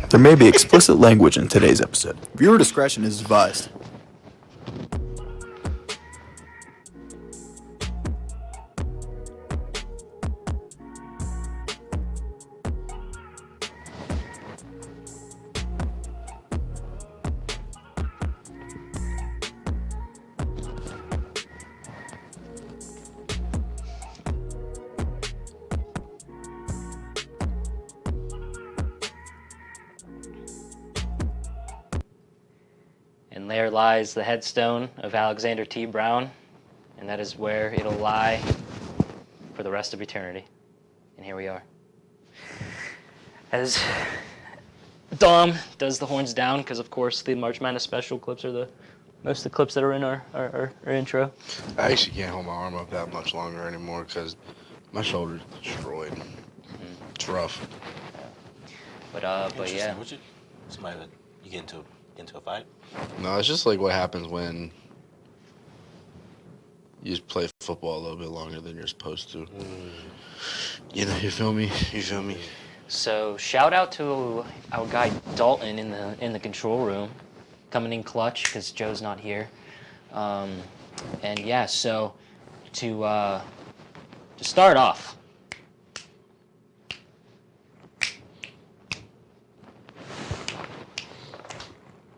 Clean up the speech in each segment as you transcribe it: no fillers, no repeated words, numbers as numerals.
There may be explicit language in today's episode. Viewer discretion is advised. And there lies the headstone of Alexander T. Brown, and that is where it'll lie for the rest of eternity. And here we are. As Dom does the horns down, because of course the March Madness special clips are most of the clips that are in our intro. I actually can't hold my arm up that much longer anymore because my shoulder's destroyed. It's rough. But yeah. Would you somebody that you get into a fight? No, it's just like what happens when you just play football a little bit longer than you're supposed to. You know, you feel me? So shout out to our guy Dalton in the control room, coming in clutch because Joe's not here. And yeah, so to start off.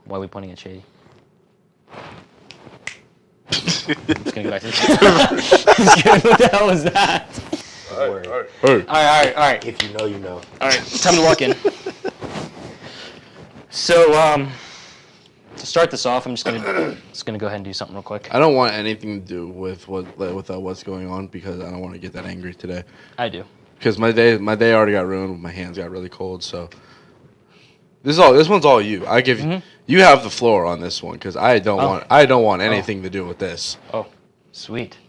Why are we pointing at Shady? I'm just gonna go back to the What the hell was that? All right. All right. If you know, you know. All right, time to walk in. So, to start this off, I'm just gonna go ahead and do something real quick. I don't want anything to do with what's going on because I don't want to get that angry today. I do. Because my day already got ruined. My hands got really cold. So this one's all you. I give you have the floor on this one because I don't want anything to do with this. Oh, sweet.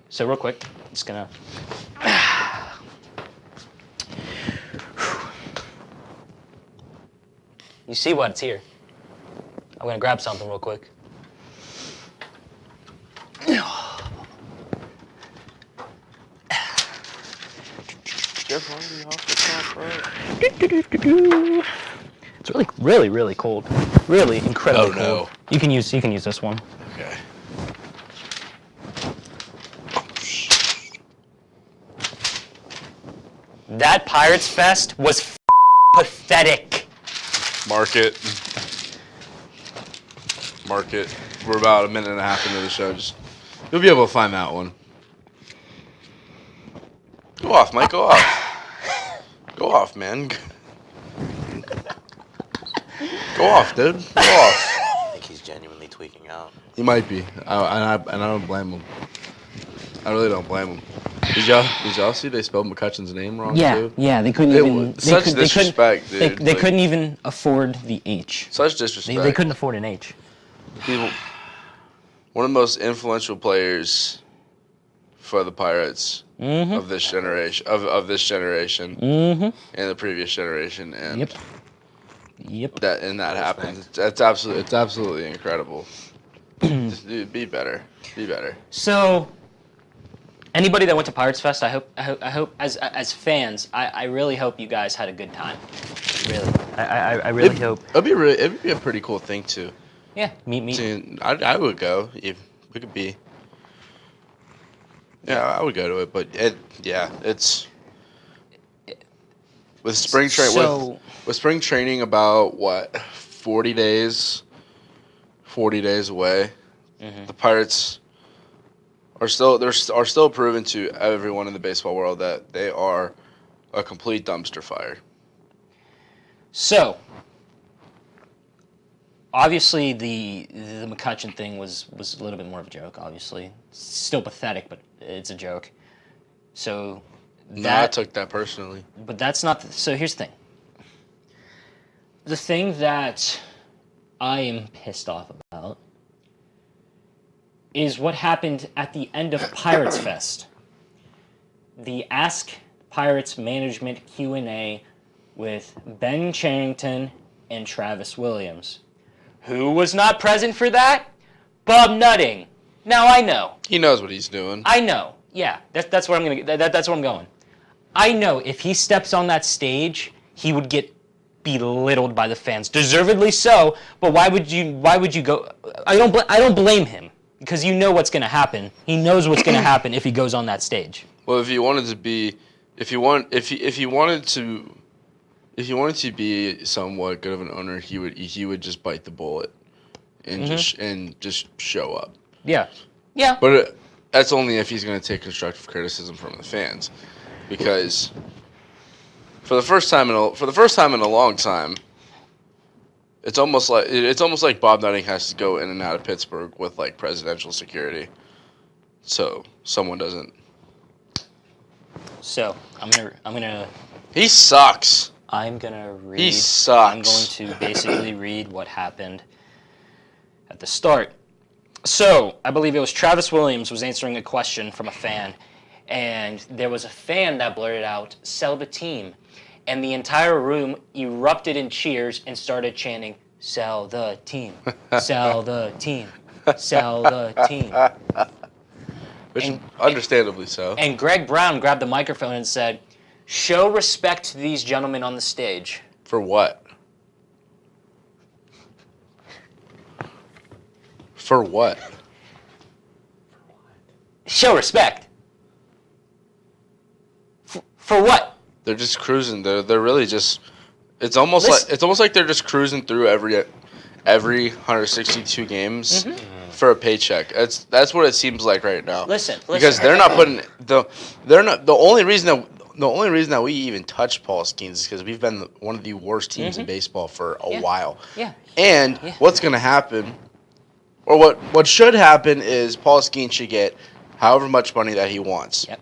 So real quick, just gonna. You see what's here. I'm gonna grab something real quick. It's really cold. Really incredibly cold. You can use this one. Okay. That Pirates Fest was pathetic. Mark it. We're about a minute and a half into the show. You'll be able to find that one. Go off, Mike. Go off. Go off, man. Go off, dude. Go off. I think he's genuinely tweaking out. He might be. And I don't blame him. I really don't blame him. Did y'all see they spelled McCutcheon's name wrong too? Yeah, they couldn't even. Such disrespect, dude. They couldn't even afford the H. Such disrespect. They couldn't afford an H. One of the most influential players for the Pirates of this generation, and the previous generation, and Yep. that happened. It's absolutely incredible. Dude, be better. So, anybody that went to Pirates Fest, I hope as fans, I really hope you guys had a good time. Really, I really hope. It'd be a pretty cool thing too. Yeah, meet. I would go if we could be. Yeah, I would go to it, but it's with spring training. With spring training about what 40 days away. The Pirates are still proven to everyone in the baseball world that they are a complete dumpster fire. So, obviously the McCutcheon thing was a little bit more of a joke. Obviously, it's still pathetic, but it's a joke. So I took that personally. But that's not. So here's the thing. The thing that I am pissed off about is what happened at the end of Pirates Fest. The Ask Pirates Management Q&A with Ben Charrington and Travis Williams. Who was not present for that? Bob Nutting. Now I know. He knows what he's doing. I know. Yeah, that's where I'm going. I know if he steps on that stage, he would get belittled by the fans, deservedly so. But why would you go? I don't blame him, because you know what's going to happen. He knows what's going to happen if he goes on that stage. Well, if he wanted to be somewhat good of an owner, he would just bite the bullet and just show up. Yeah. But that's only if he's going to take constructive criticism from the fans, because for the first time in a long time, it's almost like Bob Nutting has to go in and out of Pittsburgh with like presidential security, so someone doesn't. So I'm gonna. He sucks. I'm gonna read. He sucks. I'm going to basically read what happened at the start. So I believe it was Travis Williams was answering a question from a fan, and there was a fan that blurted out, "Sell the team," and the entire room erupted in cheers and started chanting, "Sell the team, sell the team, sell the team." Which understandably so. And Greg Brown grabbed the microphone and said, "Show respect to these gentlemen on the stage." For what? For what? Show respect. For what? They're just cruising. They're really just. It's almost like they're just cruising through every 162 games for a paycheck. That's what it seems like right now. Listen. Because they're not putting the only reason that we even touch Paul Skeens is because we've been one of the worst teams in baseball for a while. Yeah. And what's going to happen, or what should happen, is Paul Skeens should get however much money that he wants. Yep.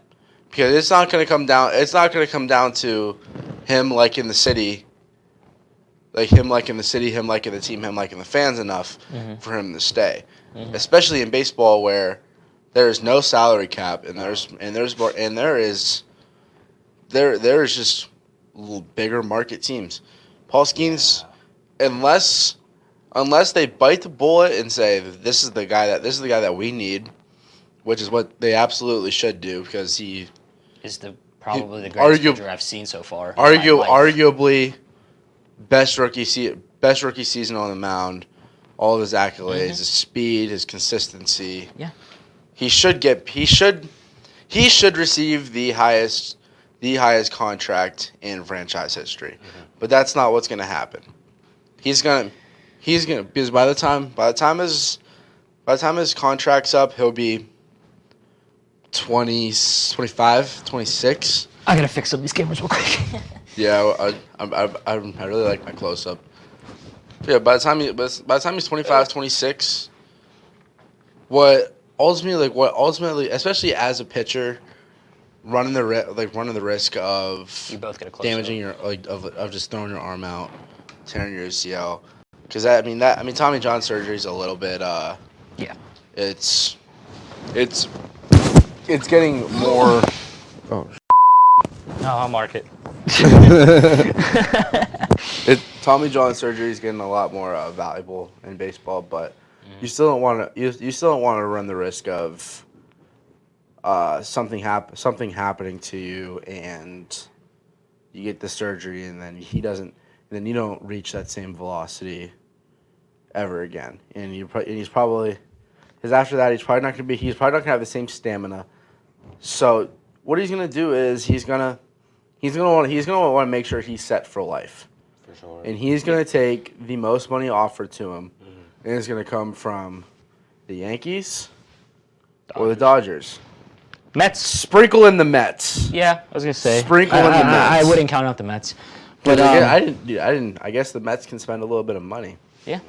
Because it's not going to come down. It's not going to come down to him liking the city, him liking the team, him liking the fans enough for him to stay. Especially in baseball, where there is no salary cap, and there is just little bigger market teams. Paul Skeens, unless they bite the bullet and say this is the guy that we need, which is what they absolutely should do, because he is probably the greatest pitcher I've seen so far. Arguably best rookie season on the mound, all of his accolades, his speed, his consistency. Yeah. He should receive the highest contract in franchise history. But that's not what's going to happen. He's going to because by the time his contract's up, he'll be 25, 26. I got to fix up these cameras real quick. Yeah, I really like my close up. Yeah, by the time he's 25, 26, what ultimately, especially as a pitcher, running the risk of you both get a close damaging your of just throwing your arm out, tearing your ACL, because Tommy John surgery is a little bit it's getting more. Oh. No, I'll mark it. Tommy John surgery is getting a lot more valuable in baseball, but you still don't want to run the risk of something happening to you, and you get the surgery, and then then you don't reach that same velocity ever again, and he's probably not going to have the same stamina. So what he's going to do is he's going to want to make sure he's set for life. For sure. And he's going to take the most money offered to him, and it's going to come from the Yankees or the Dodgers. Mets. Sprinkle in the Mets. Yeah, I was going to say. Sprinkle in the Mets. I wouldn't count out the Mets. But I didn't. I guess the Mets can spend a little bit of money. Yeah.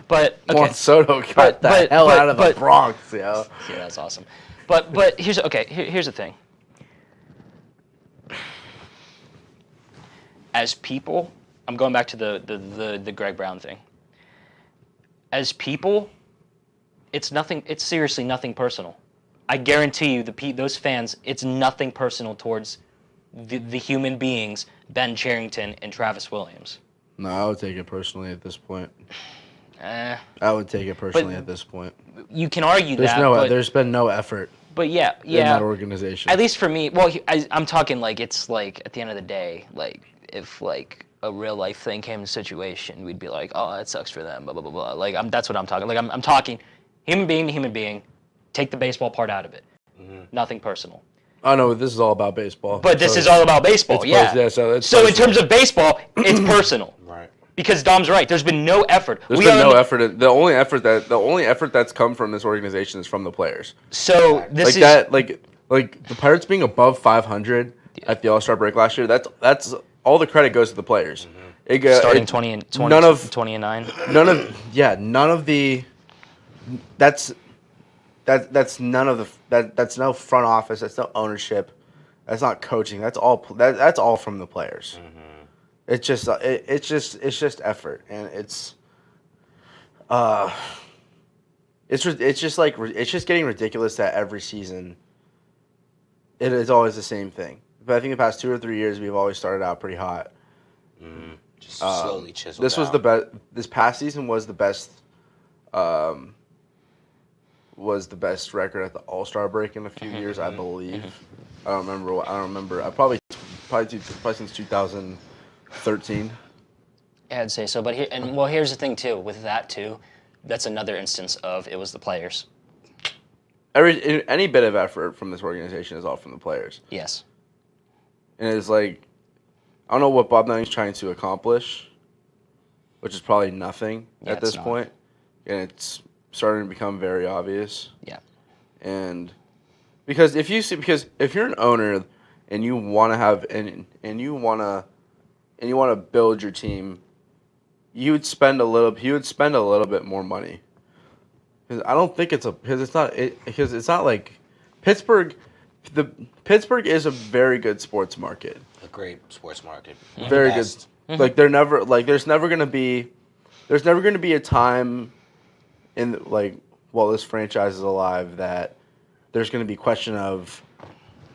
But okay. Juan Soto got the hell out of the Bronx, yo. Yeah, that's awesome. But here's the thing. As people, I'm going back to the Greg Brown thing. As people, it's seriously nothing personal. I guarantee you, those fans, it's nothing personal towards the human beings, Ben Cherington and Travis Williams. No, I would take it personally at this point. I would take it personally at this point. You can argue There's been no effort. But yeah. In that organization. At least for me, well, I'm talking like it's like at the end of the day, like if like a real life thing came to situation, we'd be like, oh, that sucks for them, blah, blah, blah, blah. Like, that's what I'm talking. Like, I'm talking human being to human being, take the baseball part out of it. Nothing personal. I know this is all about baseball. But this is all about baseball, yeah. So in terms of baseball, it's personal. Right. Because Dom's right. There's been no effort. There's been no effort. The only effort that's come from this organization is from the players. So this like the Pirates being above 500 at the All-Star break last year. That's all the credit goes to the players. Starting 20 and 9. That's no front office. That's no ownership. That's not coaching. That's all from the players. It's just effort, and it's just getting ridiculous that every season it is always the same thing. But I think the past 2 or 3 years we've always started out pretty hot. Just slowly chiseled. This was the best. This past season was the best. Was the best record at the All-Star break in a few years, I believe. I don't remember. I probably since 2013. Yeah, I'd say so. But here's the thing too. With that too, that's another instance of it was the players. Any bit of effort from this organization is all from the players. Yes. And it's like, I don't know what Bob Nutting's trying to accomplish, which is probably nothing at this point, and it's starting to become very obvious. Yeah. And because if you're an owner and you want to have and you want to build your team, he would spend a little bit more money. Because I don't think it's not like Pittsburgh. Pittsburgh is a very good sports market. A great sports market. Very good. Like there's never gonna be a time while this franchise is alive that there's gonna be question of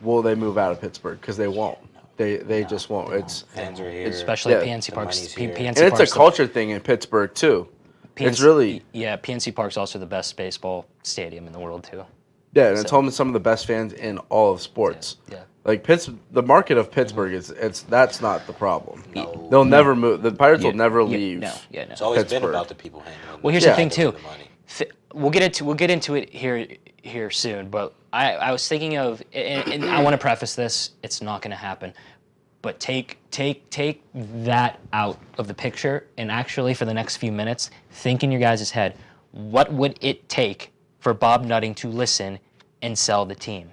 will they move out of Pittsburgh, because they won't. They just won't. It's fans are here, especially PNC Park. And it's a culture thing in Pittsburgh too. It's really PNC Park's also the best baseball stadium in the world too. Yeah, and it's home to some of the best fans in all of sports. Yeah. Like the market of Pittsburgh that's not the problem. No. They'll never move. The Pirates will never leave. No. It's always Pittsburgh. been about the people hanging on. Well, here's the thing too. We'll get into it here soon. But I was thinking of, and I want to preface this. It's not going to happen. But take that out of the picture, and actually for the next few minutes, think in your guys' head, what would it take for Bob Nutting to listen and sell the team?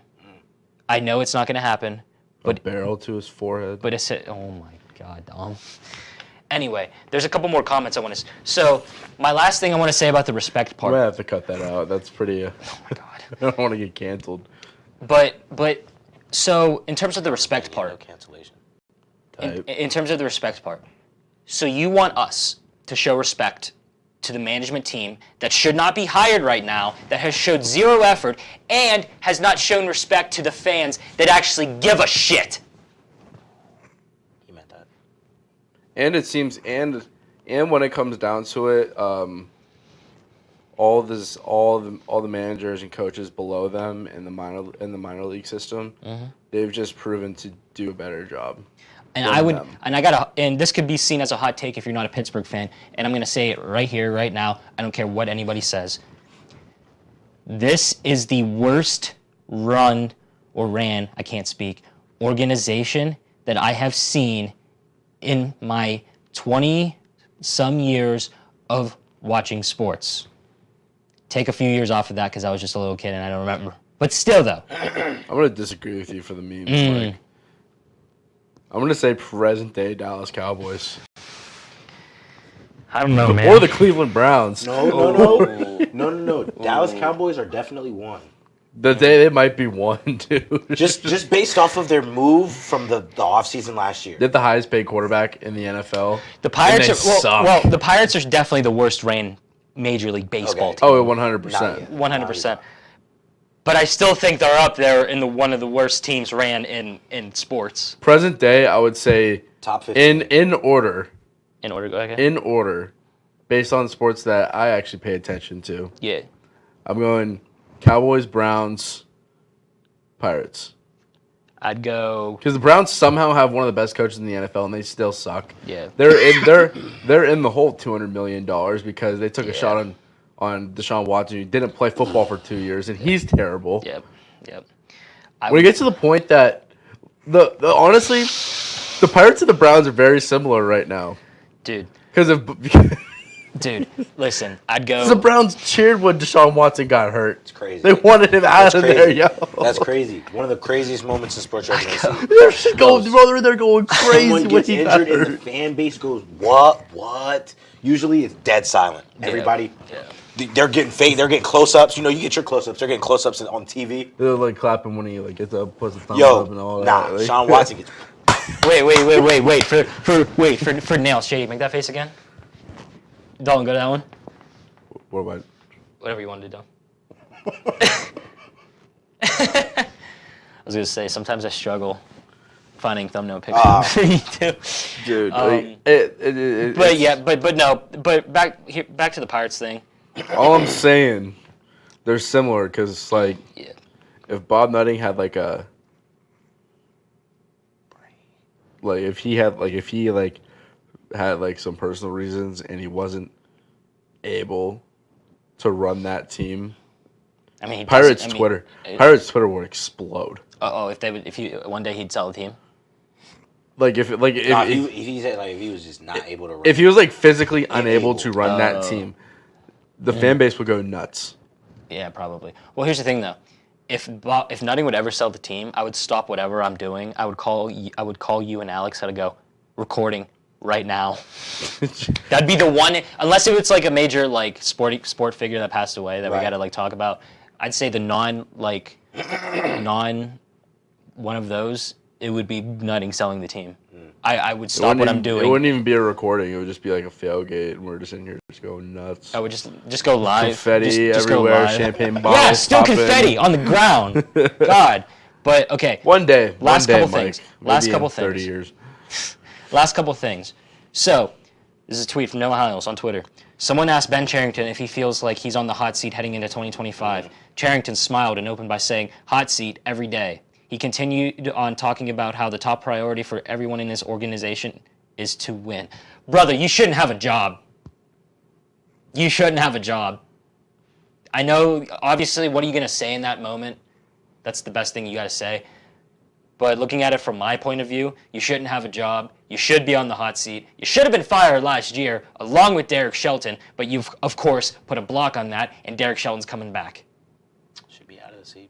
I know it's not going to happen. But a barrel to his forehead. But it's oh my God, Dom. Anyway, there's a couple more comments I want to. So my last thing I want to say about the respect part. I might have to cut that out. That's pretty. Oh my God. I don't want to get canceled. But so in terms of the respect part. No cancellation. In terms of the respect part, so you want us to show respect to the management team that should not be hired right now, that has showed zero effort, and has not shown respect to the fans that actually give a shit. He meant that. And it seems, and when it comes down to it, all the managers and coaches below them in the minor league system, they've just proven to do a better job. And this could be seen as a hot take if you're not a Pittsburgh fan, and I'm going to say it right here, right now. I don't care what anybody says. This is the worst run or ran, I can't speak, organization that I have seen in my 20-some years of watching sports. Take a few years off of that because I was just a little kid and I don't remember. But still, though. I'm going to disagree with you for the memes. I'm going to say present-day Dallas Cowboys. I don't know, man. Or the Cleveland Browns. No. Dallas Cowboys are definitely one. They might be one, too. just based off of their move from the offseason last year. They're the highest paid quarterback in the NFL. The Pirates suck. Well, the Pirates are definitely the worst ran Major League Baseball team. Oh, 100%. 100%. But I still think they're up there in one of the worst teams ran in sports. Present day, I would say top 15. In order. In order, go ahead. In order, based on sports that I actually pay attention to. Yeah. I'm going Cowboys, Browns, Pirates. I'd go. Because the Browns somehow have one of the best coaches in the NFL, and they still suck. Yeah. They're in the hole $200 million because they took a shot on Deshaun Watson, who didn't play football for 2 years, and he's terrible. Yep. When you get to the point that honestly, the Pirates and the Browns are very similar right now. Dude. Because Listen, I'd go. the Browns cheered when Deshaun Watson got hurt. It's crazy. They wanted him out of there, yo. That's crazy. One of the craziest moments in sports I've ever seen. They're just going, brother. They're going crazy Someone when gets he got injured and the hurt. fan base goes, what? Usually it's dead silent. Everybody, they're getting fake. They're getting close-ups. You get your close-ups. They're getting close-ups on TV. They're like clapping when he like gets up, puts his thumb up and all that. Like, Sean Watson gets. Wait. For nails, Shady, make that face again. Dalton, go to that one. What about? Whatever you want to do, Dalton. I was gonna say sometimes I struggle finding thumbnail pictures for you too. Dude, but back to the Pirates thing. all I'm saying, they're similar because like, if Bob Nutting had if he had some personal reasons and he wasn't able to run that team, I mean, Pirates Twitter would explode. If one day he'd sell the team. If he was just not able to run. If he was like physically unable to run that team, the fan base would go nuts. Yeah, probably. Well, here's the thing though. If Nutting would ever sell the team, I would stop whatever I'm doing. I would call you and Alex. I'd go recording right now. That'd be the one. Unless it was like a major like sport figure that passed away that we got to like talk about. I'd say the non one of those. It would be Nutting selling the team. I would stop what I'm doing. It wouldn't even be a recording. It would just be like a tailgate, and we're just in here just going nuts. I would just go live. Confetti just everywhere, go live. champagne bottles. Yeah, still popping. confetti on the ground. God. But okay. One day. Last one day, couple Mike. things. Maybe Last in couple 30 things. years. Last couple things. So, this is a tweet from Noah Hiles on Twitter. Someone asked Ben Cherington if he feels like he's on the hot seat heading into 2025. Cherington smiled and opened by saying, "Hot seat every day." He continued on talking about how the top priority for everyone in his organization is to win. Brother, you shouldn't have a job. You shouldn't have a job. I know, obviously, what are you going to say in that moment? That's the best thing you got to say. But looking at it from my point of view, you shouldn't have a job. You should be on the hot seat. You should have been fired last year, along with Derek Shelton, but you've, of course, put a block on that, and Derek Shelton's coming back. Should be out of the seat.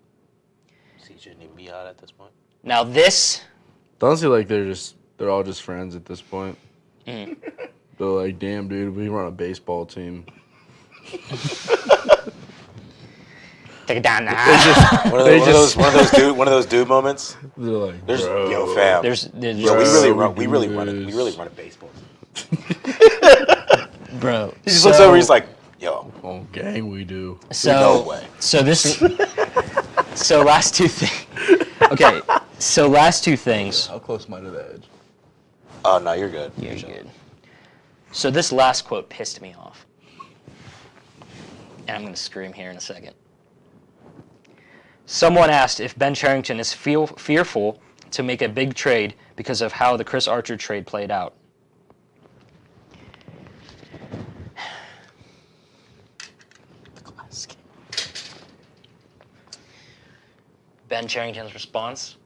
Seat shouldn't even be out at this point. Now this... Don't feel like they're all just friends at this point. They're like, damn, dude, we run a baseball team. Take it down now. One of those dude moments. They're like, There's bro. yo fam. There's we really run a baseball team. bro. He just looks over. He's like, yo. Oh, gang, we do. So, No way. so this, so last two things. Okay, so last two things. How close am I to the edge? Oh no, you're good. You're good. So this last quote pissed me off, and I'm gonna scream here in a second. Someone asked if Ben Cherington is fearful to make a big trade because of how the Chris Archer trade played out. Ben Cherington's response: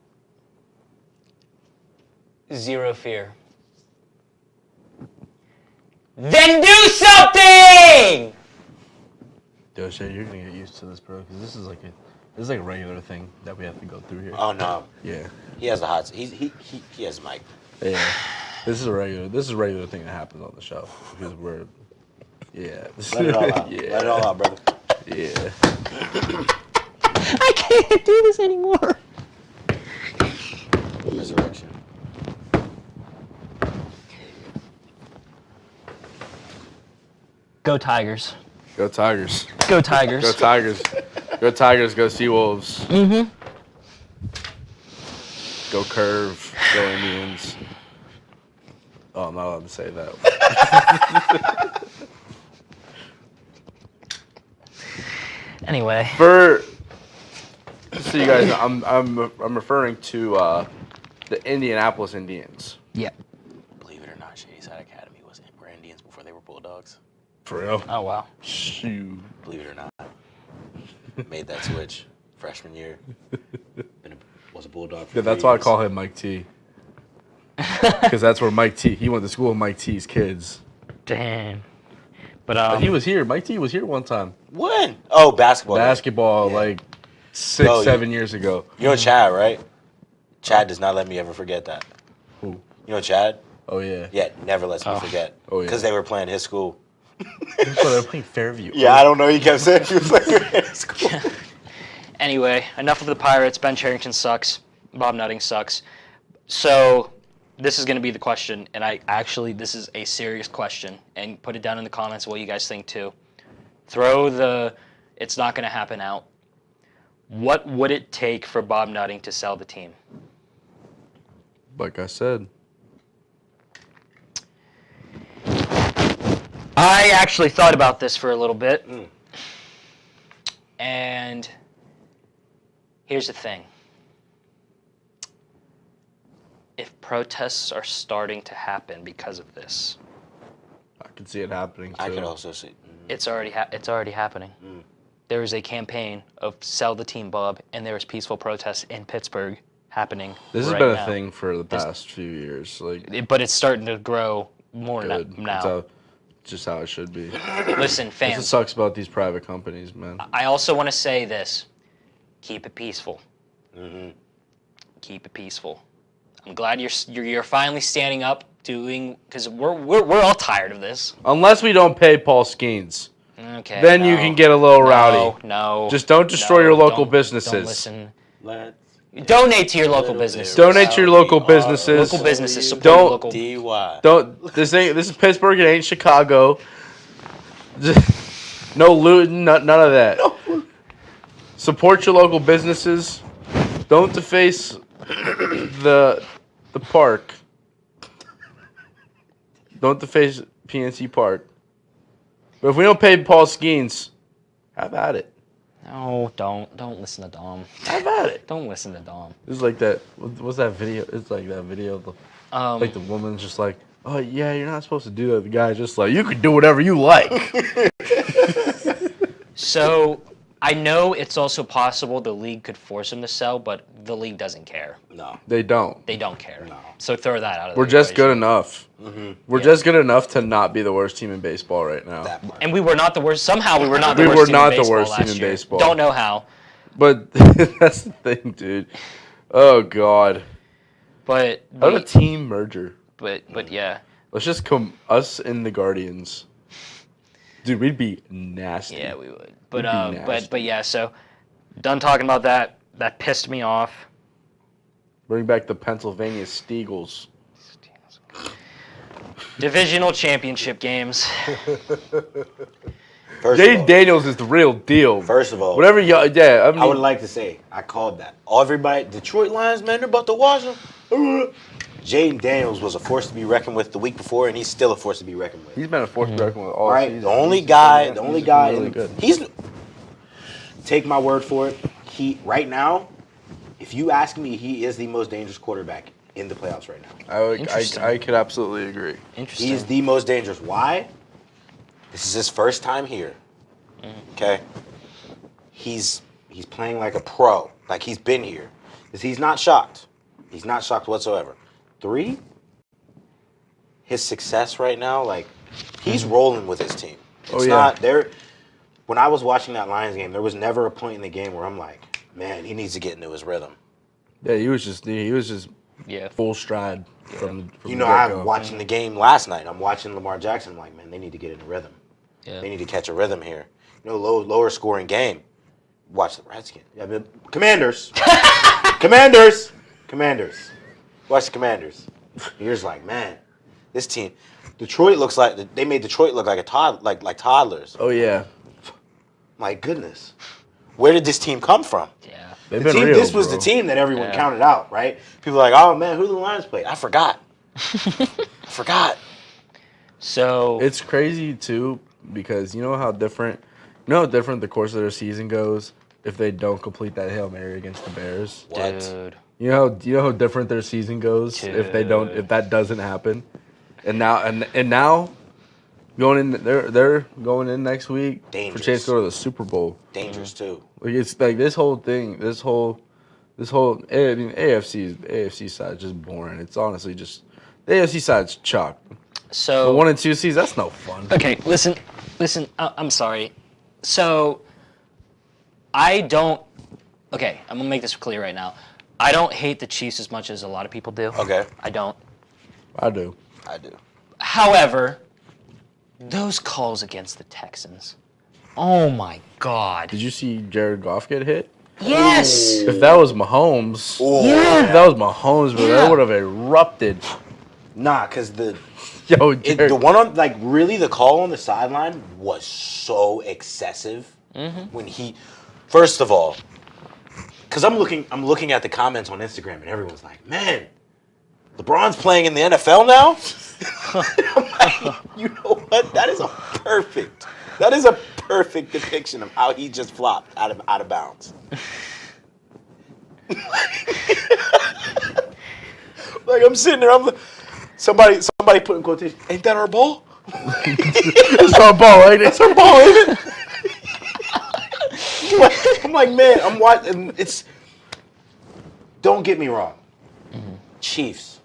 zero fear. Then do something! Yo, Shay, you're gonna get used to this, bro, because this is like a regular thing that we have to go through here. Oh no. Yeah. He has a hot. He has a mic. Yeah. This is a regular thing that happens on the show because we're. Yeah. Let it all out. Yeah. Let it all out, brother. Yeah. I can't do this anymore. Resurrection. Go Tigers. Go Tigers. Go Tigers. Go Tigers. Go Tigers. Go Seawolves. Mm-hmm. Go Curve. Go Indians. Oh, I'm not allowed to say that. Anyway. For so you guys, I'm referring to the Indianapolis Indians. Yeah. Believe it or not, Shadyside Academy were Indians before they were Bulldogs. For real? Oh, wow. Shoot. Believe it or not. Made that switch freshman year. Was a Bulldog for Yeah, that's 3 why I years. call him Mike T. Because that's where Mike T. He went to school with Mike T's kids. Damn. But He was here. Mike T was here one time. When? Oh, basketball. Basketball, Yeah. like 6-7 years ago. You know Chad, right? Chad does not let me ever forget that. Who? You know Chad? Oh, yeah. Yeah, never lets me forget. Oh, yeah. Because they were playing his school. So they're playing Fairview. Yeah, I don't know. He kept saying he was playing his school. anyway, enough of the Pirates. Ben Cherington sucks. Bob Nutting sucks. So this is going to be the question, and this is a serious question, and put it down in the comments what you guys think too. Throw the "it's not going to happen" out. What would it take for Bob Nutting to sell the team? Like I said. I actually thought about this for a little bit. And here's the thing. If protests are starting to happen because of this, I could see it happening, too. I could also see. it's already happening. There is a campaign of sell the team, Bob, and there is peaceful protests in Pittsburgh happening. This has right been a now. thing for the past few years. Like, But it's starting to grow more good. now. It's just how it should be. Listen, That's what fans, sucks about these private companies, man. I also want to say this. Keep it peaceful. Mm-hmm. Keep it peaceful. I'm glad you're finally standing up, because we're all tired of this. Unless we don't pay Paul Skeens. Okay. Then you can get a little rowdy. No. Just don't destroy your local businesses. Don't listen. Let's Donate to your local businesses. Donate to your local businesses. Local businesses support Don't- your local. DY. Don't. This is Pittsburgh. It ain't Chicago. No looting. None of that. Support your local businesses. Don't deface the park. Don't deface PNC Park. But if we don't pay Paul Skeens, have at it. No, don't listen to Dom. Have at it. Don't listen to Dom. It's like that. What's that video? It's like that video of the, like the woman's just like, oh yeah, you're not supposed to do that. The guy's just like, you can do whatever you like. So I know it's also possible the league could force him to sell, but the league doesn't care. No. They don't. They don't care. No. So throw that out of We're the just equation. good enough. We're just good enough to not be the worst team in baseball right now. That part. And we were not the worst. Somehow we were not the We worst were team not in the baseball worst team last in year. baseball. Don't know how. But that's the thing, dude. Oh God. But How about a team merger? but yeah. Let's just come us and the Guardians. Dude, we'd be nasty. Yeah, we would. It'd But be nasty. but yeah, so done talking about that. That pissed me off. Bring back the Pennsylvania Steagles. Divisional championship games. First of Jaden all, Daniels is the real deal. First of all, Whatever y'all, yeah. I mean, I would like to say I called that. Everybody, Detroit Lions, man, they're about to watch them. Jaden Daniels was a force to be reckoned with the week before, and he's still a force to be reckoned with. he's been a force to reckon with all All right, season. the only He's guy, been really good. he's. Take my word for it. He right now, if you ask me, he is the most dangerous quarterback in the playoffs right now. Interesting. I could absolutely agree. Interesting. He is the most dangerous. Why? This is his first time here. Okay. He's playing like a pro. Like he's been here. He's not shocked. He's not shocked whatsoever. 3, his success right now, like he's rolling with his team. It's not there. When I was watching that Lions game, there was never a point in the game where I'm like, man, he needs to get into his rhythm. Yeah, he was just yeah. full stride from You the know, I'm get-go. watching the game last night. I'm watching Lamar Jackson. I'm like, man, they need to get in a rhythm. Yeah. They need to catch a rhythm here. You know, lower scoring game. Watch the Redskins. I mean, Commanders. Commanders. Watch the Commanders. You're just like, man, this team. Detroit looks like they made Detroit look like a like toddlers. Oh yeah, My goodness, where did this team come from? Yeah. they've The been team, real. this was bro. the team that everyone Yeah. counted out, right? People are like, oh man, who the Lions played? I forgot. So It's crazy too because you know how different the course of their season goes if they don't complete that Hail Mary against the Bears. What? Dude. You know how different their season goes if that doesn't happen. And now going in they're going in next week Dangerous. for chance to go to the Super Bowl. Dangerous too. Like it's like this whole AFC side is just boring. It's honestly just the AFC side's chalk. So the 1 and 2 seeds, that's no fun. Okay, listen. I'm sorry. So I don't. Okay, I'm gonna make this clear right now. I don't hate the Chiefs as much as a lot of people do. Okay. I don't. I do. However, those calls against the Texans. Oh my God. Did you see Jared Goff get hit? Yes. If that was Mahomes, bro, that would have erupted. Nah, because the one on really the call on the sideline was so excessive when he. First of all, because I'm looking at the comments on Instagram and everyone's like, man, LeBron's playing in the NFL now. I'm like, you know what? That is a perfect depiction of how he just flopped out of bounds. Like I'm sitting there, somebody put in quotation, ain't that our ball? It's our ball, ain't it? It's our ball, ain't it? I'm like, man, I'm watching. Don't get me wrong. Chiefs,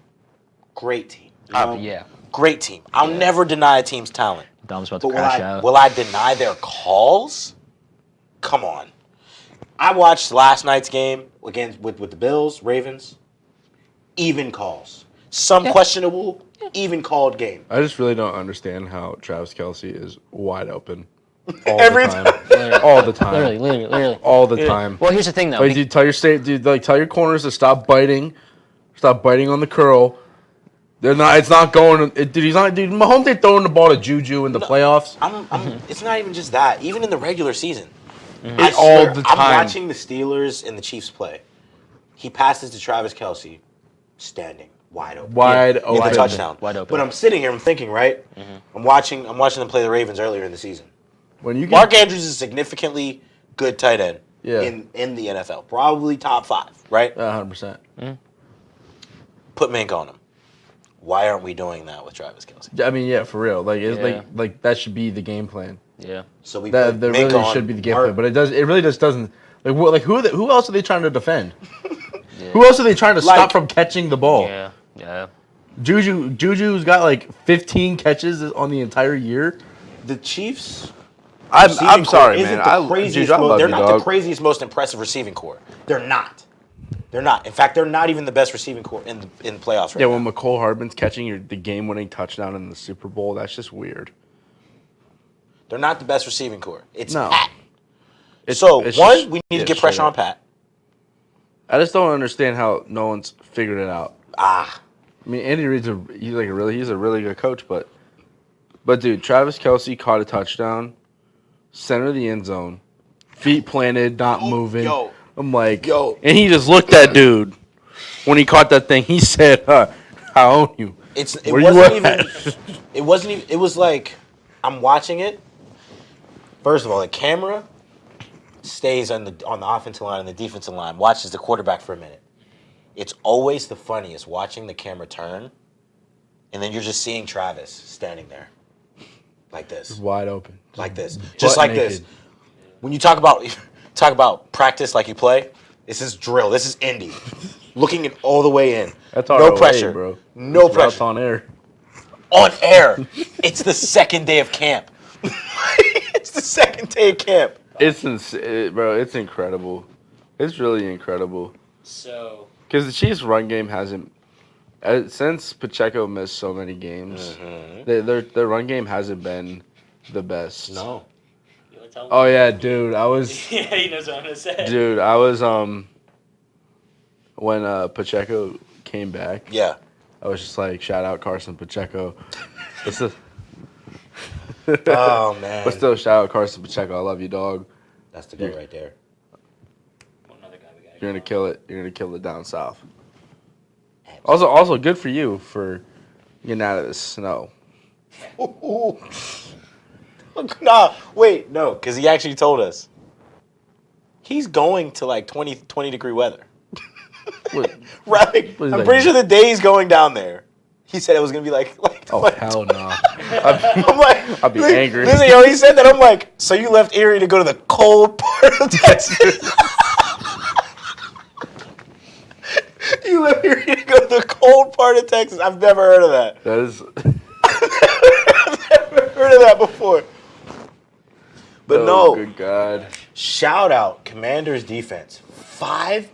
great team. Yeah. Great team. I'll never deny a team's talent. Dom's about to crash out. Will I deny their calls? Come on. I watched last night's game against with the Bills, Ravens. Even calls. Some questionable, even called game. I just really don't understand how Travis Kelce is wide open Every time. All the time. Literally. All the time. Well, here's the thing, though. Like, dude, tell your corners to stop biting on the curl. They're not. It's not going. Dude, he's not. Dude, Mahomes ain't throwing the ball to Juju in the playoffs. It's not even just that. Even in the regular season, All the time. I'm watching the Steelers and the Chiefs play. He passes to Travis Kelce, standing wide open. Open. In the touchdown. Wide open. But I'm sitting here. I'm thinking. Right. I'm watching them play the Ravens earlier in the season. Mark Andrews is a significantly good tight end. Yeah. In the NFL, probably top 5. Right. 100%. Put Mink on him. Why aren't we doing that with Travis Kelce? I mean, yeah, for real. Like, it's like that should be the game plan. Yeah. So we That really should be the game plan, but it really just doesn't. Like, who else are they trying to defend? Who else are they trying to stop from catching the ball? Yeah. Juju's got like 15 catches on the entire year. The Chiefs. I'm sorry, man. They're not the craziest, most impressive receiving core. They're not. In fact, they're not even the best receiving core in playoffs right now. When McCole Hardman's catching the game-winning touchdown in the Super Bowl, that's just weird. They're not the best receiving core. It's No. Pat. It's We need to get pressure on Pat. I just don't understand how no one's figured it out. I mean, Andy Reid's he's a really good coach, but dude, Travis Kelce caught a touchdown, center of the end zone, feet planted, not moving. I'm like, and he just looked at dude when he caught that thing. He said, I own you. It was like, I'm watching it. First of all, the camera stays on the offensive line and the defensive line, watches the quarterback for a minute. It's always the funniest watching the camera turn, and then you're just seeing Travis standing there like this. Just wide open. Like this. Just like naked. This. When you talk about practice like you play, this is drill. This is Indy. Looking it all the way in. That's no pressure, bro. No pressure. That's on air. On air. It's the second day of camp. It's the second day of camp. Bro, it's incredible. It's really incredible. So, because the Chiefs' run game hasn't, since Pacheco missed so many games, their run game hasn't been the best. No. Oh yeah, dude, I was. Yeah, he knows what I'm gonna say. Dude, I was when Pacheco came back. Yeah. I was just like, shout out Carson Pacheco. Oh man. But still, shout out Carson Pacheco. I love you, dog. That's the guy right there. One other guy we got. You're gonna kill it. You're gonna kill it down south. Also, good for you for getting out of the snow. Nah, wait, no, because he actually told us. He's going to like 20 degree weather. What? Right? What is I'm that? pretty sure the day he's going down there, he said it was gonna be like Oh, hell no. I'm like, I'd be angry. Listen, yo, he said that. I'm like, so you left Erie to go to the cold part of Texas? You left Erie to go to the cold part of Texas? I've never heard of that. That is. I've never heard of that before. But no. Good God. Shout out Commanders defense. 5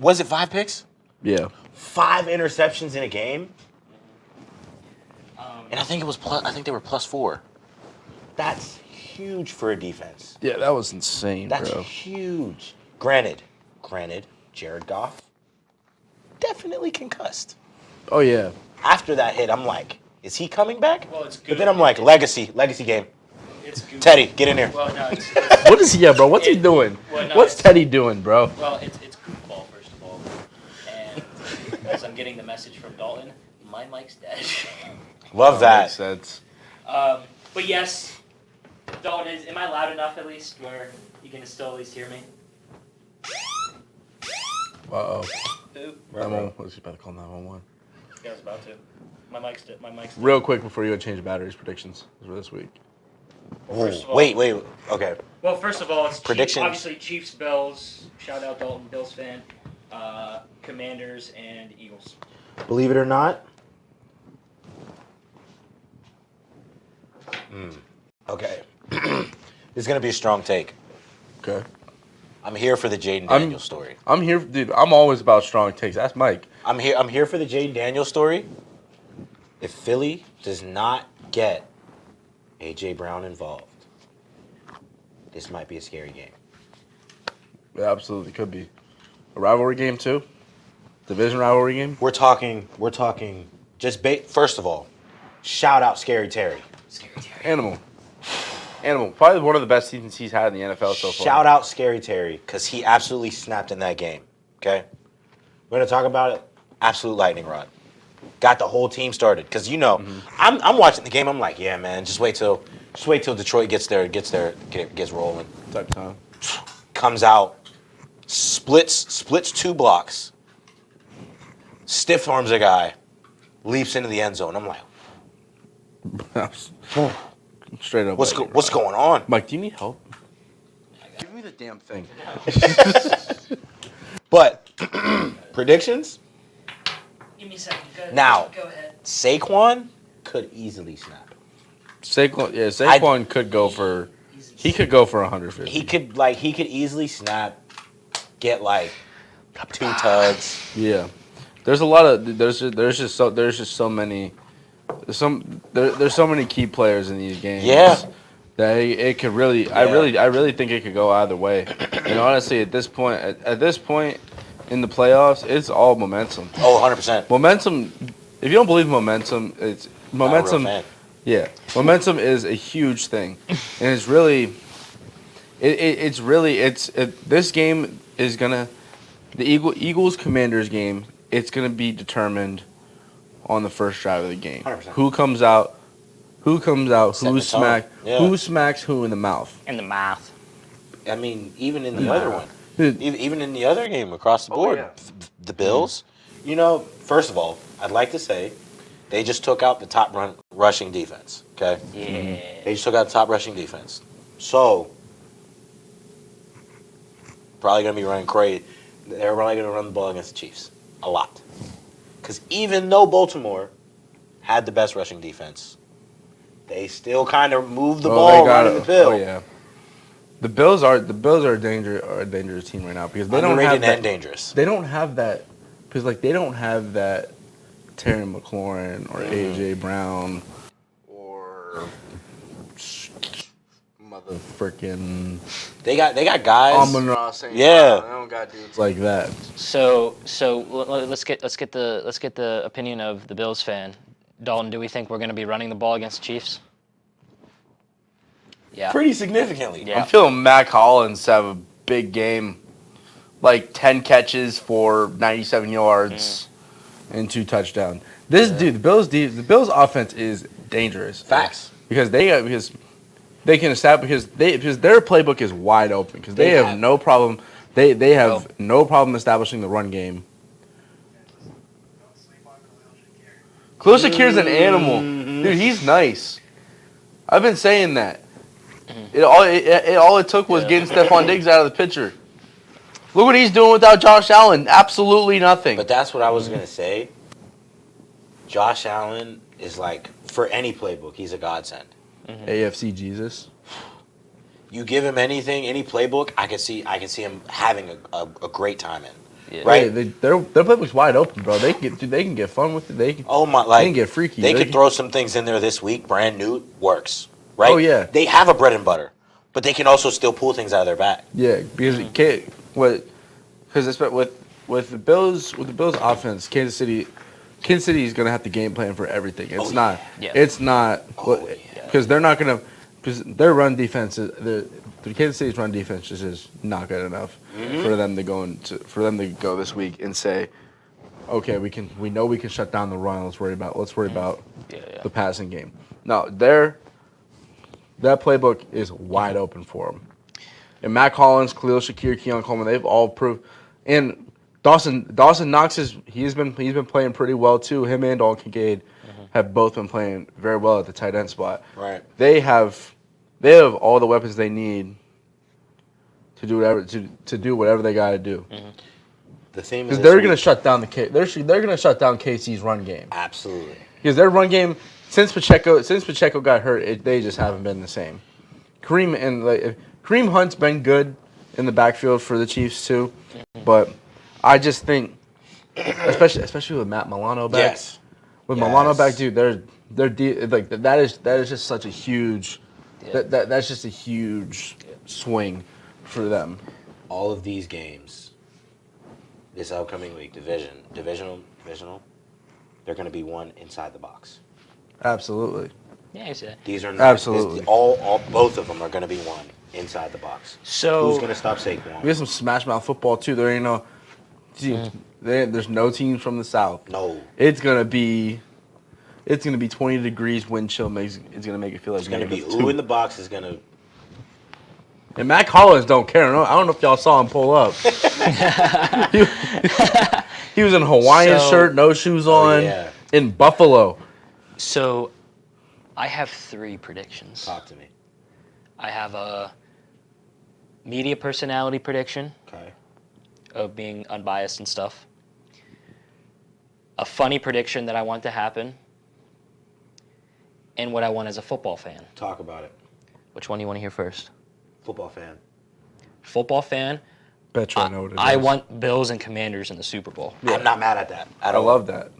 picks? Yeah. 5 interceptions in a game. And I think it was they were +4. That's huge for a defense. Yeah, that was insane, That's bro. huge. Granted, Jared Goff definitely concussed. Oh, yeah. After that hit, I'm like, is he coming back? Well, it's good. But then I'm like, legacy game. It's good. Teddy, get in here. Well, no, What is he, bro? What's he doing? Well, no, What's Teddy doing, bro? Well, it's goofball, first of all. And as I'm getting the message from Dalton, my mic's dead. Love that. Makes sense. But yes, Dalton, am I loud enough at least where you can still at least hear me? Uh-oh. Who? Let's just about to call 911. Yeah, I was about to. My mic's dead. Real quick before you go change batteries, predictions for this week. First of all- Wait. Okay. Well, first of all, it's Predictions. obviously Chiefs, Bills. Shout out Dalton, Bills fan. Commanders and Eagles. Believe it or not. Okay. This is going to be a strong take. Okay. I'm here for the Jaden Daniels story. I'm here, dude. I'm always about strong takes. That's Mike. I'm here for the Jaden Daniels story. If Philly does not get A.J. Brown involved, this might be a scary game. It absolutely could be. A rivalry game, too? Division rivalry game? We're talking just first of all, shout out Scary Terry. Animal. Probably one of the best seasons he's had in the NFL so far. Shout out Scary Terry, because he absolutely snapped in that game. Okay? We're going to talk about it. Absolute lightning rod. Got the whole team started. Because, I'm watching the game. I'm like, yeah, man, just wait till Detroit gets rolling. Type time. Comes out, splits 2 blocks, stiff arms a guy, leaps into the end zone. I'm like, Straight up. what's going on? Mike, do you need help? Give me the damn thing. But predictions? Give me a second. Now. Go ahead. Saquon could easily snap. Saquon could go for. He could go for 150. He could easily snap, get like 2 tugs. Yeah, there's a lot of there's just so many key players in these games. Yeah. That it could really, I really think it could go either way. And honestly, at this point in the playoffs, it's all momentum. Oh, 100%. Momentum. If you don't believe momentum, it's momentum. Not a real fan. Yeah, momentum is a huge thing, and it's really, this game is gonna, the Eagles Commanders game. It's gonna be determined on the first drive of the game. 100%. Who comes out, who Setting the tone. Yeah. who smacks who in the mouth. In the mouth. I mean, even in the other one, Dude. even in the other game across the board, yeah. the Bills. First of all, I'd like to say they just took out the top rushing defense. Okay. Yeah. They just took out the top rushing defense. So probably gonna be running crazy. They're probably gonna run the ball against the Chiefs a lot. Because even though Baltimore had the best rushing defense, they still kind of moved the ball running the field. Oh yeah. The Bills are a dangerous team right now because they don't have Underrated that. and dangerous. They don't have that because they don't have that Terry McLaurin or AJ Brown or motherfucking. They got guys. Amon-Ra St. Yeah. Brown. They don't got dudes like that. So let's get the opinion of the Bills fan. Dalton, do we think we're going to be running the ball against the Chiefs? Yeah. Pretty significantly. Yeah. I'm feeling Mac Hollins have a big game, like 10 catches for 97 yards and 2 touchdowns. The Bills offense is dangerous. Facts. Because they can establish because their playbook is wide open because they have no problem They have no problem establishing the run game. Khalil Shakir's an animal. Dude, he's nice. I've been saying that. All it took was getting Stephon Diggs out of the picture. Look what he's doing without Josh Allen. Absolutely nothing. But that's what I was going to say. Josh Allen is like, for any playbook, he's a godsend. AFC Jesus. You give him anything, any playbook, I can see him having a great time in. Yeah. Right? Their playbook's wide open, bro. They can get fun with it. They can get freaky. They could throw some things in there this week, brand new, works. Right? Oh, yeah. They have a bread and butter, but they can also still pull things out of their bag. Yeah, because with the Bills offense, Kansas City is gonna have to game plan for everything. It's not because they're not gonna because their run defense the Kansas City's run defense just is not good enough for them to go this week and say, okay, we know we can shut down the run. Let's worry about the passing game. No, that playbook is wide open for them. And Matt Collins, Khalil Shakir, Keon Coleman, they've all proved. And Dawson Knox he's been playing pretty well too. Him and Dalton Kincaid have both been playing very well at the tight end spot. Right. They have all the weapons they need to do whatever they got to do. The theme because they're going to shut down they're going to shut down KC's run game. Absolutely. Because their run game since Pacheco got hurt, they just haven't been the same. Kareem Hunt's been good in the backfield for the Chiefs too, but I just think, especially with Matt Milano back, yes. Milano back, dude, that is just such a huge, that's just a huge swing for them. All of these games, this upcoming week, divisional, they're going to be won inside the box. Absolutely. Yeah, you see that. These are not, absolutely all both of them are going to be won inside the box. So who's going to stop Saquon? We have some smash mouth football too. There ain't no teams. There's no teams from the South. No. It's gonna be 20 degrees wind chill. It's gonna make it feel like it's going to be who in the box is going to. And Matt Collins don't care. I don't know if y'all saw him pull up. He was in a Hawaiian shirt, no shoes on, in Buffalo. So, I have 3 predictions. Talk to me. I have a media personality prediction. Okay. Of being unbiased and stuff. A funny prediction that I want to happen. And what I want as a football fan. Talk about it. Which one do you want to hear first? Football fan. Football fan. Bet you I know what it is. I want Bills and Commanders in the Super Bowl. Yeah. I'm not mad at that. I love that.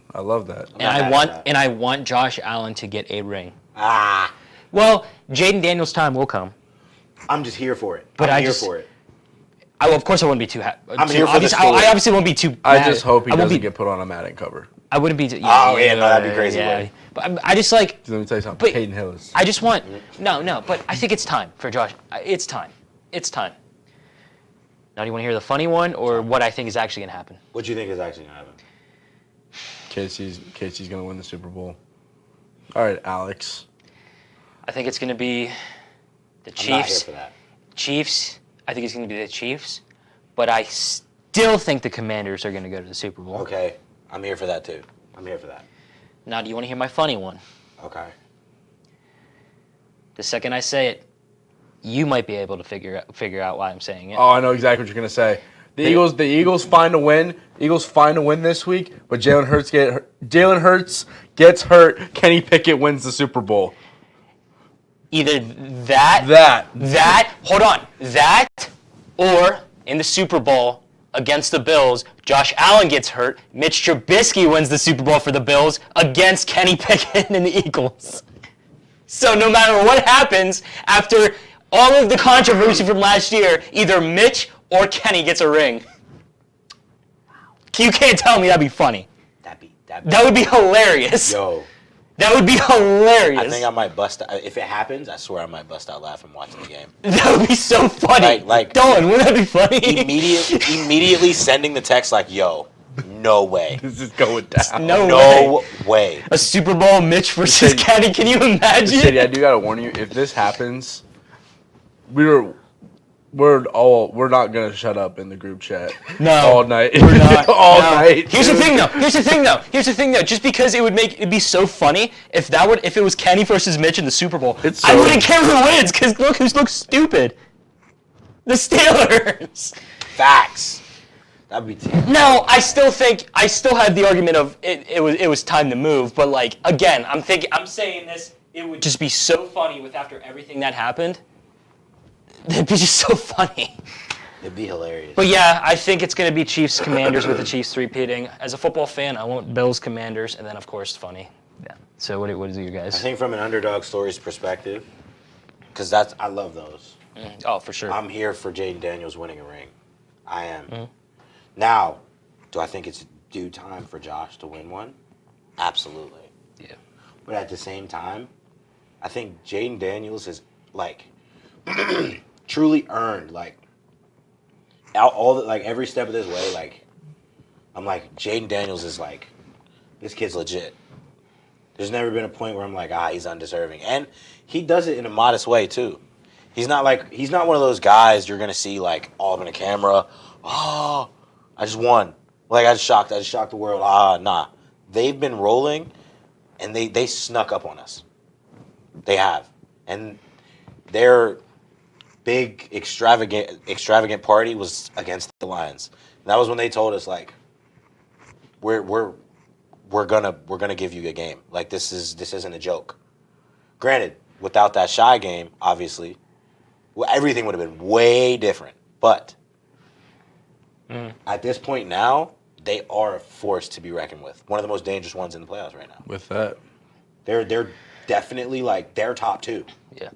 And I want Josh Allen to get a ring. Ah. Well, Jaden Daniels' time will come. I'm just here for it. But I'm here for it. Of course, I wouldn't be too happy. I'm here for the story. I obviously won't be too. I just hope he doesn't get put on a Madden cover. I wouldn't be. That'd be crazy. Yeah. But I just like. Let me tell you something. Hayden Hillis. I just want no. But I think it's time for Josh. It's time. Now, do you want to hear the funny one or what I think is actually going to happen? What do you think is actually going to happen? Casey's going to win the Super Bowl. All right, Alex. I think it's going to be the Chiefs. I'm not here for that. Chiefs. I think it's going to be the Chiefs, but I still think the Commanders are going to go to the Super Bowl. Okay, I'm here for that too. Now, do you want to hear my funny one? Okay. The second I say it, you might be able to figure out why I'm saying it. Oh, I know exactly what you're going to say. The Eagles find a win. Eagles find a win this week, but Jalen Hurts gets hurt. Kenny Pickett wins the Super Bowl. Either that, or in the Super Bowl against the Bills, Josh Allen gets hurt. Mitch Trubisky wins the Super Bowl for the Bills against Kenny Pickett and the Eagles. So no matter what happens after all of the controversy from last year, either Mitch or Kenny gets a ring. You can't tell me that'd be funny. That would be hilarious. Yo. That would be hilarious. I think I might bust out. If it happens, I swear I might bust out laughing watching the game. That would be so funny. Like Dylan, wouldn't that be funny? Immediately sending the text like, yo, no way. This is going down. No way. A Super Bowl Mitch versus Kenny, can you imagine? City, I do got to warn you, if this happens, we We're not gonna shut up in the group chat. No, all night. We're not. all no. night. Here's the thing, though. Just because it'd be so funny if it was Kenny versus Mitch in the Super Bowl. I wouldn't care who wins because look who looks stupid. The Steelers. Facts. That'd be terrible. No, I still had the argument of it was time to move, but like again, I'm saying this. It would just be so funny after everything that happened. It'd be just so funny. It'd be hilarious. But yeah, I think it's going to be Chiefs Commanders with the Chiefs three-peating. As a football fan, I want Bills Commanders, and then of course funny. Yeah. So what is it, you guys? I think from an underdog stories perspective, because I love those. Oh, for sure. I'm here for Jaden Daniels winning a ring. I am. Now, do I think it's due time for Josh to win one? Absolutely. Yeah. But at the same time, I think Jaden Daniels is like truly earned every step of this way. Like, I'm like, Jaden Daniels is like, this kid's legit. There's never been a point where I'm like, he's undeserving, and he does it in a modest way too. He's not one of those guys you're gonna see like all up in the camera. Oh, I just won. Like I just shocked the world. Nah. They've been rolling, and they snuck up on us. They have, and their big extravagant party was against the Lions. And that was when they told us like, we're gonna give you a game. Like this isn't a joke. Granted, without that Shy game, obviously, everything would have been way different. But at this point now, they are a force to be reckoned with. One of the most dangerous ones in the playoffs right now. With that, they're definitely like they're top two. Yeah.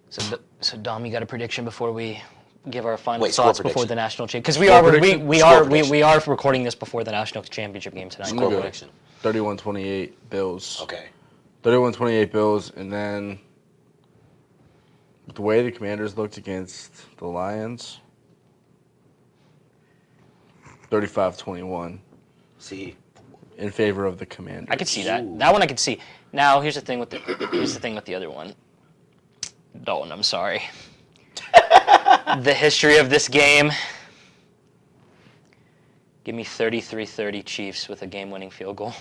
So Dom, you got a prediction before we give our final score thoughts prediction. before the national championship? Because we are recording this before the national championship game tonight. Score prediction. 31-28 Bills. Okay. 31-28 Bills, and then the way the Commanders looked against the Lions, 35-21. See. In favor of the Commanders. I could see that. Ooh. That one I could see. Now here's the thing with the other one. Dalton, I'm sorry. The history of this game. Give me 33-30 Chiefs with a game-winning field goal.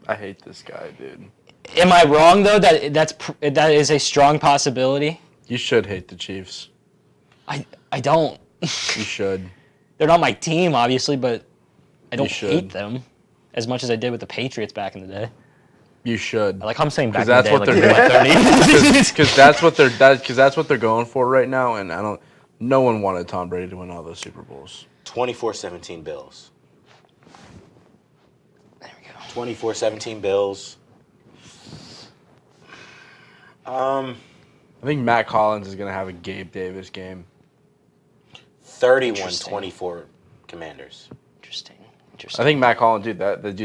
I hate this guy, dude. Am I wrong though? That is a strong possibility. You should hate the Chiefs. I don't. You should. They're not my team, obviously, but I don't should. hate them as much as I did with the Patriots back in the day. You should. Like I'm saying back in that's the day, what like they're doing. Because that's what they're going for right now, and no one wanted Tom Brady to win all those Super Bowls. 24-17 Bills. There we go. 24-17 Bills. I think Matt Collins is gonna have a Gabe Davis game. 31-24 Commanders. Interesting. I think Matt Collins, dude,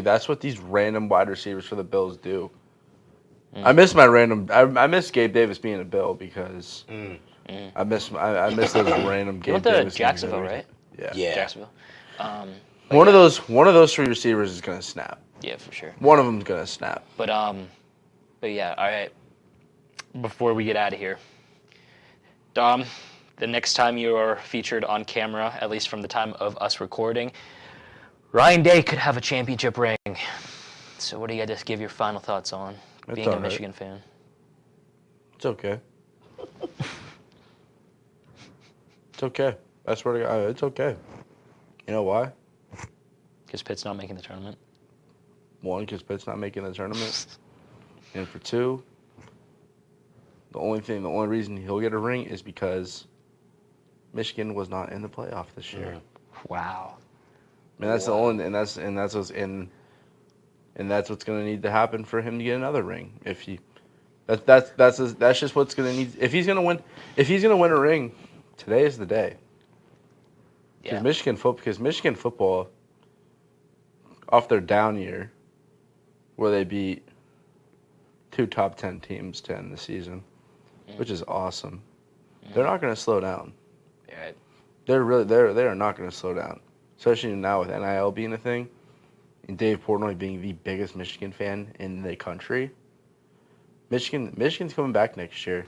that's what these random wide receivers for the Bills do. I miss I miss Gabe Davis being a Bill because I miss those random Gabe Davis. Jacksonville, right? Yeah. Jacksonville. One of those three receivers is gonna snap. Yeah, for sure. One of them's gonna snap. But yeah, all right. Before we get out of here, Dom, the next time you are featured on camera, at least from the time of us recording, Ryan Day could have a championship ring. So what do you got to give your final thoughts on being a Michigan fan? It's okay. It's okay. I swear to God, it's okay. You know why? Because Pitt's not making the tournament. One, because Pitt's not making the tournament. And for two, the only reason he'll get a ring is because Michigan was not in the playoff this year. Wow. And that's the only, and that's what's going to need to happen for him to get another ring. That's just what's going to need. If he's going to win a ring, today is the day. Yeah. Because Michigan football, off their down year, where they beat 2 top 10 teams to end the season, which is awesome. They're not going to slow down. Yeah. They are not going to slow down. Especially now with NIL being a thing, and Dave Portnoy being the biggest Michigan fan in the country. Michigan's coming back next year.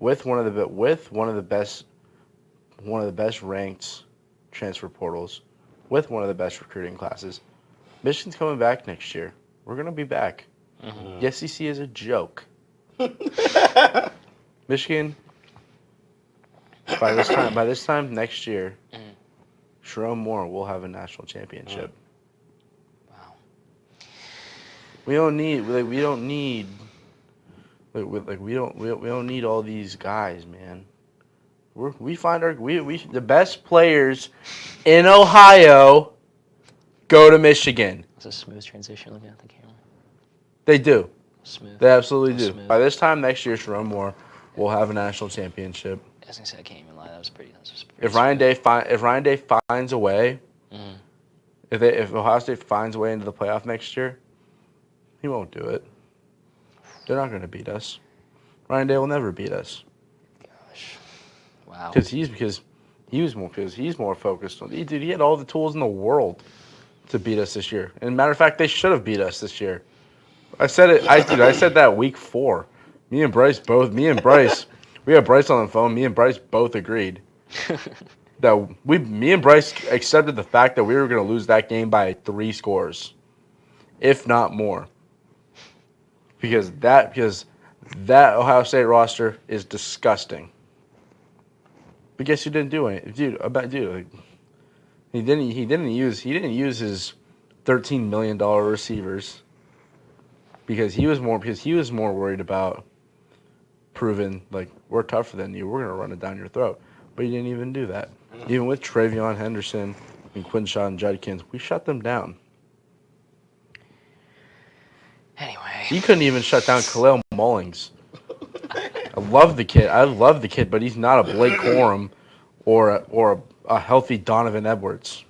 with one of the best ranked transfer portals, with one of the best recruiting classes. Michigan's coming back next year. We're gonna be back. Mm-hmm. The SEC is a joke. Michigan. By this time next year, Jerome Moore will have a national championship. Wow. We don't need all these guys, man. We find the best players in Ohio go to Michigan. It's a smooth transition looking at the camera. They do. Smooth. They absolutely do. Smooth. By this time next year, Jerome Moore will have a national championship. I was gonna say I can't even lie. That was pretty. If Ryan Day finds a way, if Ohio State finds a way into the playoff next year, he won't do it. They're not going to beat us. Ryan Day will never beat us. Gosh, wow. Because he's more focused on. Dude, he had all the tools in the world to beat us this year. And matter of fact, they should have beat us this year. I said it. I said that week 4. Me and Bryce, we had Bryce on the phone. Me and Bryce both agreed that me and Bryce accepted the fact that we were going to lose that game by 3 scores, if not more. Because that Ohio State roster is disgusting. But guess who didn't do anything, dude? He didn't use his $13 million receivers because he was more worried about proving like we're tougher than you. We're gonna run it down your throat. But he didn't even do that. Even with Travion Henderson and Quinshon Judkins, we shut them down. Anyway, He couldn't even shut down Khalil Mullings. I love the kid, but he's not a Blake Corum or a healthy Donovan Edwards.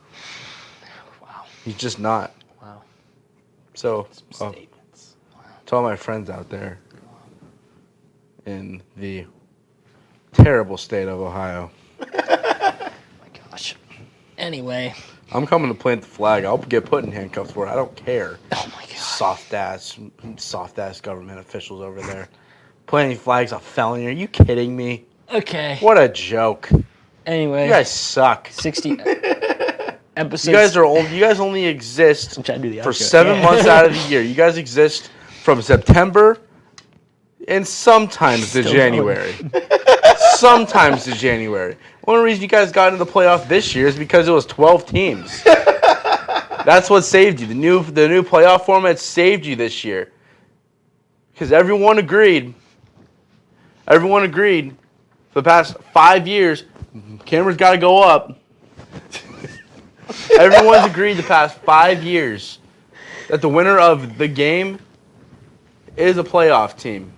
wow. He's just not. Wow. So, to all my friends out there in the terrible state of Ohio. My gosh. Anyway. I'm coming to plant the flag. I'll get put in handcuffs for it. I don't care. Oh my god. Soft ass government officials over there. Planting flags a felony. Are you kidding me? Okay. What a joke. Anyway. You guys suck. 60 episodes. You guys are old. You guys only exist I'm trying to do the for outro. 7 months out of the year. You guys exist from September and sometimes to January. Sometimes to January. One reason you guys got into the playoff this year is because it was 12 teams. That's what saved you. The new playoff format saved you this year. Because everyone agreed for the past 5 years, cameras got to go up. Everyone's agreed the past 5 years that the winner of the game is a playoff team.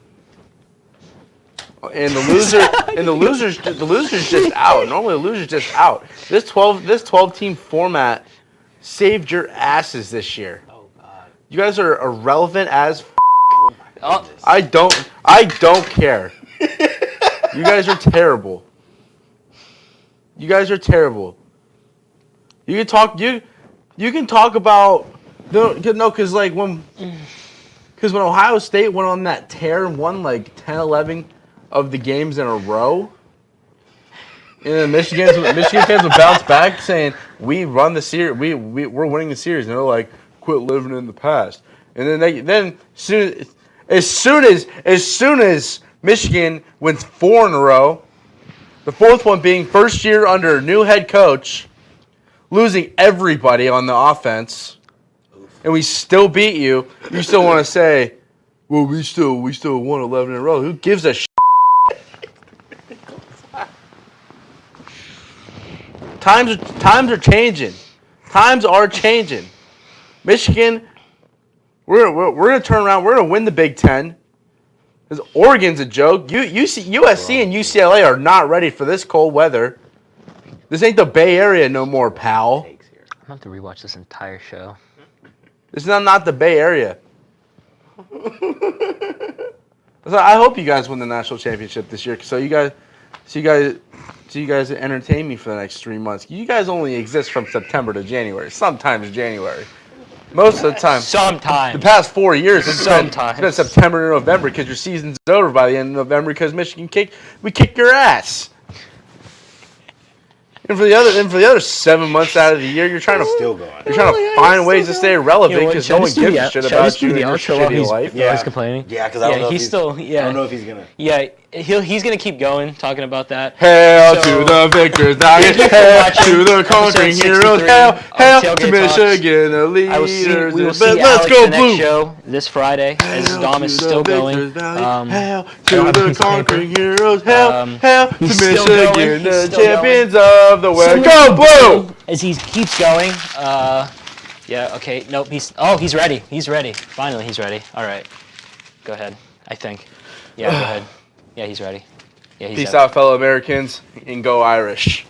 And the loser's just out. Normally the loser's just out. This 12 team format saved your asses this year. Oh God. You guys are irrelevant as Oh my goodness. I don't care. You guys are terrible. You guys are terrible. You can talk about because when Ohio State went on that tear and won like 10, 11 of the games in a row, and then Michigan fans would bounce back saying we run the series, we're winning the series, and they're like, quit living in the past. And then as soon as Michigan wins 4 in a row, the 4th one being first year under a new head coach, losing everybody on the offense, and we still beat you. You still want to say, well, we still won 11 in a row. Who gives a shit? Times are changing. Times are changing. Michigan, we're gonna turn around. We're gonna win the Big Ten. Because Oregon's a joke. USC and UCLA are not ready for this cold weather. This ain't the Bay Area no more, pal. I'm gonna have to rewatch this entire show. This is not the Bay Area. So I hope you guys win the national championship this year, so you guys entertain me for the next 3 months. You guys only exist from September to January, sometimes January. Most of the time. Sometimes. The past 4 years, it's been Sometimes. September to November because your season's over by the end of November because Michigan kicked your ass. And for the other 7 months out of the year, you're trying to find ways to stay relevant because no one gives a shit about you and your shitty life. Yeah, he's complaining. Yeah, because I don't know if he's still. Yeah, I don't know if he's gonna. Yeah, he's gonna keep going talking about that. Hail So- to the victors, now Thank you for hail watching to the conquering episode heroes, 63 hail of to Tailgate Talks. Michigan, the We will leaders. see Let's Alex go the next blue. show this Friday as Dom is still going. Hail to the conquering heroes, hail to he's still going, Michigan, he's the still champions of the West. Go blue! As he keeps going. Yeah. Okay. Nope. He's ready. He's ready. Finally, he's ready. All right. Go ahead. I think. Yeah. Go ahead. Yeah, he's ready. Yeah, he's Peace out, fellow Americans, and go Irish.